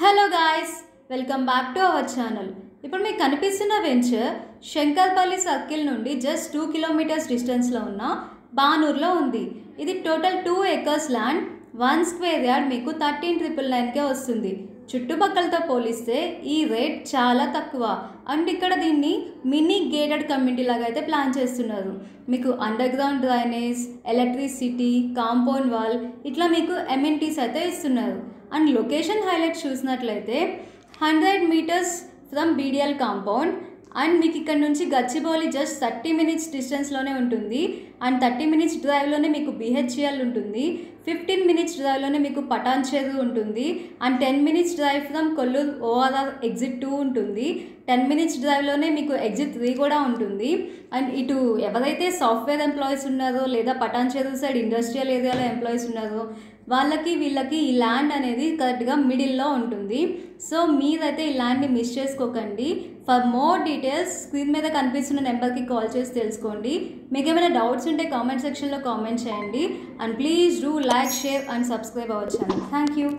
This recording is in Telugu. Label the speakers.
Speaker 1: Hello guys, welcome back to our channel. ఇప్పుడు మీకు కనిపిస్తున్న వెంచర్ శంకర్పల్లి సర్కిల్ నుండి జస్ట్ 2 కిలోమీటర్స్ డిస్టెన్స్లో ఉన్న బానూర్లో ఉంది. ఇది total 2 acres land, 1 square yard మీకు 13,999కే వస్తుంది. చుట్టుపక్కలతో పోలిస్తే ఈ రేట్ చాలా తక్కువ. అండ్ ఇక్కడ దీన్ని మినీ గేటెడ్ కమ్యూనిటీ లాగా అయితే ప్లాన్ చేస్తున్నారు. మీకు under ground drainage, electricity, compound wall ఇట్లా మీకు ఎమ్ఎన్టీస్ అయితే ఇస్తున్నారు. అండ్ లొకేషన్ హైలైట్స్ చూసినట్లయితే 100 meters from BDL compound. And మీకు ఇక్కడ నుంచి గచ్చిబౌలి జస్ట్ 30 minutes డిస్టెన్స్లోనే ఉంటుంది. అండ్ 30 minutes డ్రైవ్లోనే మీకు బిహెచ్ఎల్ ఉంటుంది. 15 minutes డ్రైవ్లోనే మీకు పటాన్ చెరు ఉంటుంది. And 10 minutes drive from Kollur ORR exit 2 ఉంటుంది. 10 minutes డ్రైవ్లోనే మీకు ఎగ్జిట్ 3 కూడా ఉంటుంది. అండ్ ఇటు ఎవరైతే సాఫ్ట్వేర్ ఎంప్లాయీస్ ఉన్నారో లేదా పటాన్ చెరు సైడ్ ఇండస్ట్రియల్ ఏరియాలో ఎంప్లాయీస్ ఉన్నారో వీళ్ళకి ఈ ల్యాండ్ అనేది కరెక్ట్గా మిడిల్లో ఉంటుంది. సో మీరైతే ఈ ల్యాండ్ని మిస్ చేసుకోకండి. ఫర్ మోర్ డీటెయిల్స్ స్క్రీన్ మీద కనిపిస్తున్న నెంబర్కి కాల్ చేసి తెలుసుకోండి. మీకు ఏమైనా డౌట్స్ ఉంటే కామెంట్ సెక్షన్లో కామెంట్ చేయండి. And please do like, share and subscribe our channel. Thank you.